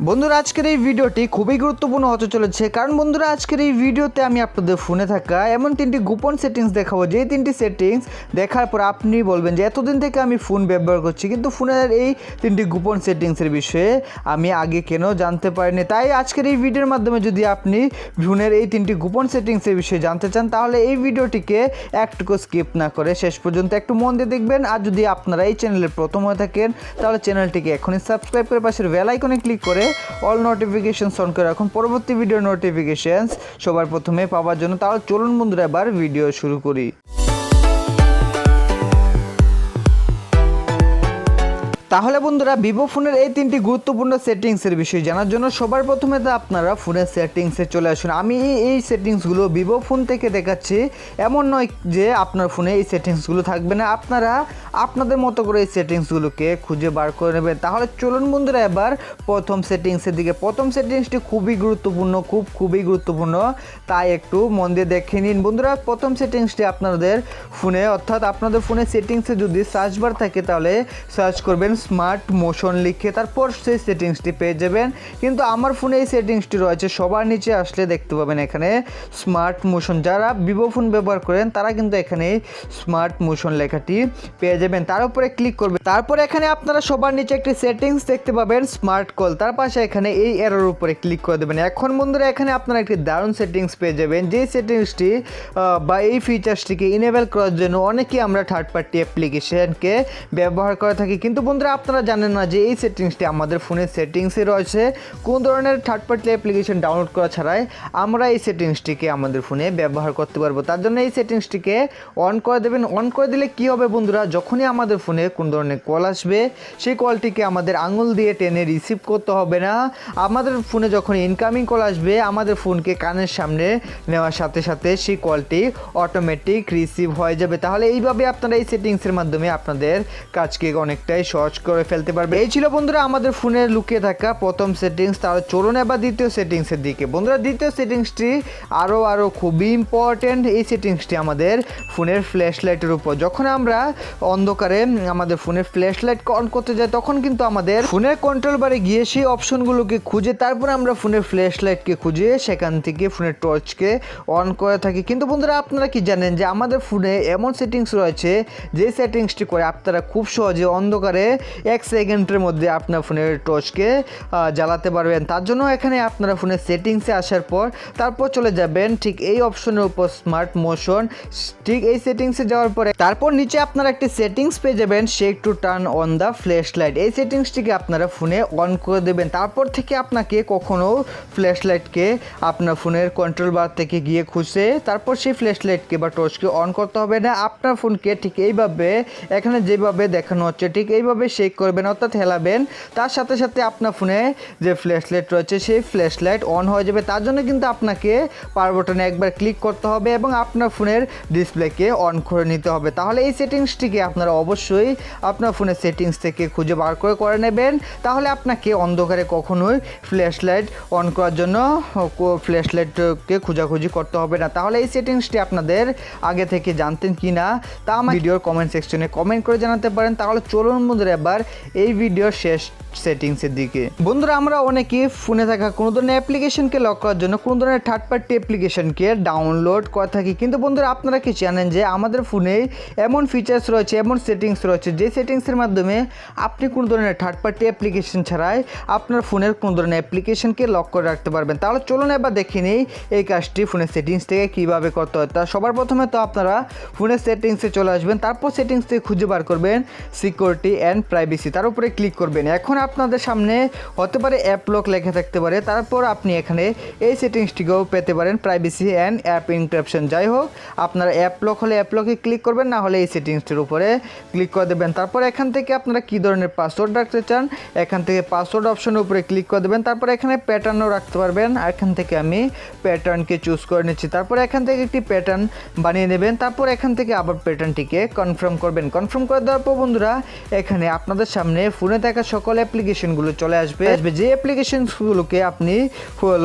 বন্ধুরা আজকের এই ভিডিওটি খুবই গুরুত্বপূর্ণ হতে চলেছে, কারণ বন্ধুরা আজকের এই ভিডিওতে আমি আপনাদের ফোনে থাকা এমন তিনটি গোপন সেটিংস দেখাবো, যে তিনটি সেটিংস দেখার পর আপনি বলবেন যে এতদিন থেকে আমি ফোন ব্যবহার করছি কিন্তু ফোনের এই তিনটি গোপন সেটিংসের বিষয়ে আমি আগে কেন জানতে পারিনি। তাই আজকের এই ভিডিওর মাধ্যমে যদি আপনি ফোনের এই তিনটি গোপন সেটিংসের বিষয়ে জানতে চান তাহলে এই ভিডিওটিকে একটুকু স্কিপ না করে শেষ পর্যন্ত একটু মন দিয়ে দেখবেন। আর যদি আপনারা এই চ্যানেলের প্রথম হয়ে থাকেন তাহলে চ্যানেলটিকে এখনই সাবস্ক্রাইব করে পাশের বেল আইকনে ক্লিক করে অল নোটিফিকেশন অন করে রাখুন পরবর্তী ভিডিও নোটিফিকেশনস সবার প্রথমে পাওয়ার জন্য। তাহলে চলুন বন্ধুরা এবার ভিডিও শুরু করি। তাহলে বন্ধুরা ভিভো ফোনের এই তিনটি গুরুত্বপূর্ণ সেটিংসের বিষয়ে জানার জন্য সবার প্রথমে তো আপনারা ফোনের সেটিংসে চলে আসুন। আমি এই সেটিংসগুলো ভিভো ফোন থেকে দেখাচ্ছি, এমন নয় যে আপনার ফোনে এই সেটিংসগুলো থাকবে না, আপনারা আপনাদের মতো করে এই সেটিংসগুলোকে খুঁজে বার করে নেবেন। তাহলে চলুন বন্ধুরা এবার প্রথম সেটিংসের দিকে। প্রথম সেটিংসটি খুবই গুরুত্বপূর্ণ, তাই একটু মন দিয়ে দেখে নিন বন্ধুরা। প্রথম সেটিংসটি আপনাদের ফোনে অর্থাৎ আপনাদের ফোনের সেটিংসে যদি সার্চ বার থাকে তাহলে সার্চ করবেন স্মার্ট মোশন লিখে, তারপর সেই সেটিংসটি পেয়ে যাবেন। কিন্তু আমার ফোনে এই সেটিংসটি রয়েছে, সবার নিচে আসলে দেখতে পাবেন এখানে স্মার্ট মোশন। যারা ভিভো ফোন ব্যবহার করেন তারা কিন্তু এখানে স্মার্ট মোশন লেখাটি পেয়ে যাবেন, তার উপরে ক্লিক করবেন। তারপর এখানে আপনারা সবার নিচে একটি সেটিংস দেখতে পাবেন স্মার্ট কল, তার পাশে এখানে এই এরোর উপরে ক্লিক করে দেবেন। এখন বন্ধুরা এখানে আপনারা একটি দারুণ সেটিংস পেয়ে যাবেন, যে সেটিংসটি বা এই ফিচার্সটিকে ইনেবল করার জন্য অনেকেই আমরা থার্ড পার্টি অ্যাপ্লিকেশনকে ব্যবহার করে থাকি, কিন্তু বন্ধুরা আপনারা জানেন না যে এই সেটিংসটি আমাদের ফোনের সেটিংসে রয়েছে। কোন ধরনের থার্ড পার্টি অ্যাপ্লিকেশন ডাউনলোড করা ছাড়াই আমরা এই সেটিংসটিকে আমাদের ফোনে ব্যবহার করতে পারবো। তার জন্য এই সেটিংসটিকে অন করে দেবেন। অন করে দিলে কি হবে বন্ধুরা, যখনই আমাদের ফোনে কোন ধরনের কল আসবে সেই কলটিকে আমাদের আঙুল দিয়ে টেনে রিসিভ করতে হবে না। আমাদের ফোনে যখন ইনকামিং কল আসবে আমাদের ফোনকে কানের সামনে নেওয়ার সাথে সাথে সেই কলটি অটোমেটিক রিসিভ হয়ে যাবে। তাহলে এইভাবে আপনারা এই সেটিংসের মাধ্যমে আপনাদের কাজকে অনেকটাই সহজ করে ফেলতে পারবে। এই ছিল বন্ধুরা আমাদের ফোনের লুকিয়ে থাকা প্রথম সেটিংস। তাহলে চলুন এবার দ্বিতীয় সেটিংসের দিকে। বন্ধুরা দ্বিতীয় সেটিংসটি আরও খুবই ইম্পর্টেন্ট। এই সেটিংসটি আমাদের ফোনের ফ্ল্যাশ লাইটের উপর। যখন আমরা অন্ধকারে আমাদের ফোনের ফ্ল্যাশ লাইট অন করতে যাই তখন কিন্তু আমাদের ফোনের কন্ট্রোল বারে গিয়ে সেই অপশনগুলোকে খুঁজে তারপর আমরা ফোনের ফ্ল্যাশ লাইটকে খুঁজে সেখান থেকে ফোনের টর্চকে অন করে থাকি। কিন্তু বন্ধুরা আপনারা কি জানেন যে আমাদের ফোনে এমন সেটিংস রয়েছে যে সেটিংসটি করে আপনারা খুব সহজে অন্ধকারে 1 সেকেন্ডের মধ্যে আপনার ফোনের টর্চকে জ্বালাতে পারবেন। তার জন্য এখানে আপনারা ফোনের সেটিংসে আসার পর তারপর চলে যাবেন ঠিক এই অপশনের উপর স্মার্ট মোশন। ঠিক এই সেটিংসে যাওয়ার পরে তারপর নিচে আপনারা একটি সেটিংস পেয়ে যাবেন shake to turn on the flash light. এই সেটিংসটিকে আপনারা ফোনে অন করে দেবেন। তারপর থেকে আপনাকে কখনো ফ্ল্যাশ লাইটকে আপনার ফোনের কন্ট্রোল বার থেকে গিয়ে খুঁজে তারপর সেই ফ্ল্যাশ লাইটকে বা টর্চকে অন করতে হবে না। আপনার ফোনকে ঠিক এইভাবে এখানে যেভাবে দেখানো হচ্ছে ঠিক এইভাবে শেক করবেন অর্থাৎ হেলাবেন, তার সাথে সাথে আপনার ফোনে যে ফ্ল্যাশ লাইট রয়েছে সেই ফ্ল্যাশ লাইট অন হয়ে যাবে। তার জন্য কিন্তু আপনাকে পাওয়ার বাটনে একবার ক্লিক করতে হবে এবং আপনার ফোনের ডিসপ্লেকে অন করে নিতে হবে। তাহলে এই সেটিংসটিকে আপনারা অবশ্যই আপনার ফোনের সেটিংস থেকে খুঁজে বার করে নেবেন। তাহলে আপনাকে অন্ধকারে কখনোই ফ্ল্যাশ লাইট অন করার জন্য ফ্ল্যাশ লাইটকে খোঁজাখুঁজি করতে হবে না। তাহলে এই সেটিংসটি আপনাদের আগে থেকে জানতেন কি না তা আমার ভিডিওর কমেন্ট সেকশনে কমেন্ট করে জানাতে পারেন। তাহলে চলুন বন্ধুরা এবার এই ভিডিওর শেষ সেটিংসের দিকে। বন্ধুরা আমরা অনেকে ফোনে থাকা কোনো ধরনের অ্যাপ্লিকেশনকে লক করার জন্য কোনো ধরনের থার্ড পার্টি অ্যাপ্লিকেশনকে ডাউনলোড করে থাকি, কিন্তু বন্ধুরা আপনারা কি জানেন যে আমাদের ফোনে এমন ফিচার্স রয়েছে, এমন সেটিংস রয়েছে যে সেটিংসের মাধ্যমে আপনি কোনো ধরনের থার্ড পার্টি অ্যাপ্লিকেশন ছাড়াই আপনার ফোনের কোনো ধরনের অ্যাপ্লিকেশনকে লক করে রাখতে পারবেন। তাহলে চলুন এবার দেখে নিই এই কাজটি ফোনের সেটিংস থেকে কীভাবে করতে হয়। তা সবার প্রথমে তো আপনারা ফোনের সেটিংসে চলে আসবেন, তারপর সেটিংস থেকে খুঁজে বার করবেন সিকিউরিটি অ্যান্ড প্রাইভেসি, তার উপরে ক্লিক করবেন। এখন আপনাদের সামনে হতে পারে অ্যাপ লক লেখা থাকতে পারে, তারপর আপনি এখানে এই সেটিংসটিকেও পেতে পারেন প্রাইভেসি অ্যান্ড অ্যাপ এনক্রিপশন। যাই হোক আপনারা অ্যাপ লক হলে অ্যাপ লকে ক্লিক করবেন, না হলে এই সেটিংসটির উপরে ক্লিক করে দেবেন। তারপর এখান থেকে আপনারা কী ধরনের পাসওয়ার্ড রাখতে চান এখান থেকে পাসওয়ার্ড অপশনের উপরে ক্লিক করে দেবেন। তারপর এখানে প্যাটার্নও রাখতে পারবেন, এখান থেকে আমি প্যাটার্নকে চুজ করে নিচ্ছি। তারপর এখান থেকে একটি প্যাটার্ন বানিয়ে নেবেন, তারপর এখান থেকে আবার প্যাটার্নটিকে কনফার্ম করবেন। কনফার্ম করে দেওয়ার পর বন্ধুরা এখানে আপনাদের সামনে ফোনে থাকা সকল অ্যাপ্লিকেশনগুলো চলে আসবে। যে অ্যাপ্লিকেশনগুলোকে আপনি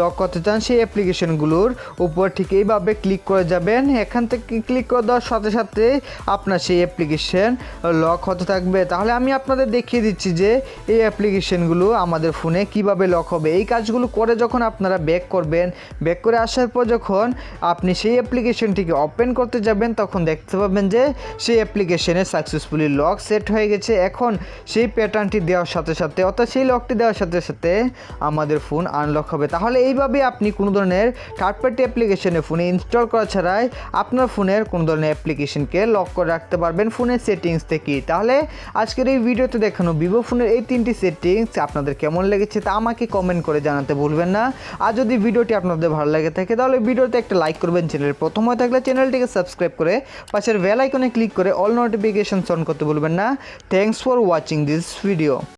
লক করতে চান সেই অ্যাপ্লিকেশনগুলোর উপর ঠিক এইভাবে ক্লিক করে যাবেন। এখান থেকে ক্লিক করে দেওয়ার সাথে সাথে আপনার সেই অ্যাপ্লিকেশন লক হতে থাকবে। তাহলে আমি আপনাদের দেখিয়ে দিচ্ছি যে এই অ্যাপ্লিকেশনগুলো আমাদের ফোনে কিভাবে লক হবে। এই কাজগুলো করে যখন আপনারা ব্যাক করবেন, ব্যাক করে আসার পর যখন আপনি সেই অ্যাপ্লিকেশনটিকে ওপেন করতে যাবেন তখন দেখতে পাবেন যে সেই অ্যাপ্লিকেশনে সাকসেসফুলি লক সেট হয়ে গেছে। এখন সেই প্যাটার্নটি দেওয়ার সাথে সাথে অর্থাৎ সেই লকটি দেওয়ার সাথে সাথে আমাদের ফোন আনলক হবে। তাহলে এইভাবে আপনি কোনো ধরনের থার্ড পার্টি অ্যাপ্লিকেশনে ফোনে ইনস্টল করা ছাড়াই আপনার ফোনের কোনো ধরনের অ্যাপ্লিকেশনকে লক করে রাখতে পারবেন ফোনের সেটিংস থেকেই। তাহলে আজকের এই ভিডিওতে দেখানো ভিভো ফোনের এই 3টি সেটিংস আপনাদের কেমন লেগেছে তা আমাকে কমেন্ট করে জানাতে ভুলবেন না। আর যদি ভিডিওটি আপনাদের ভালো লাগে থাকে তাহলে ভিডিওতে একটা লাইক করবেন, চ্যানেলের প্রথম হয়ে থাকলে চ্যানেলটিকে সাবস্ক্রাইব করে পাশের বেল আইকনে ক্লিক করে অল নোটিফিকেশন অন করতে ভুলবেন না। Thanks for watching this video.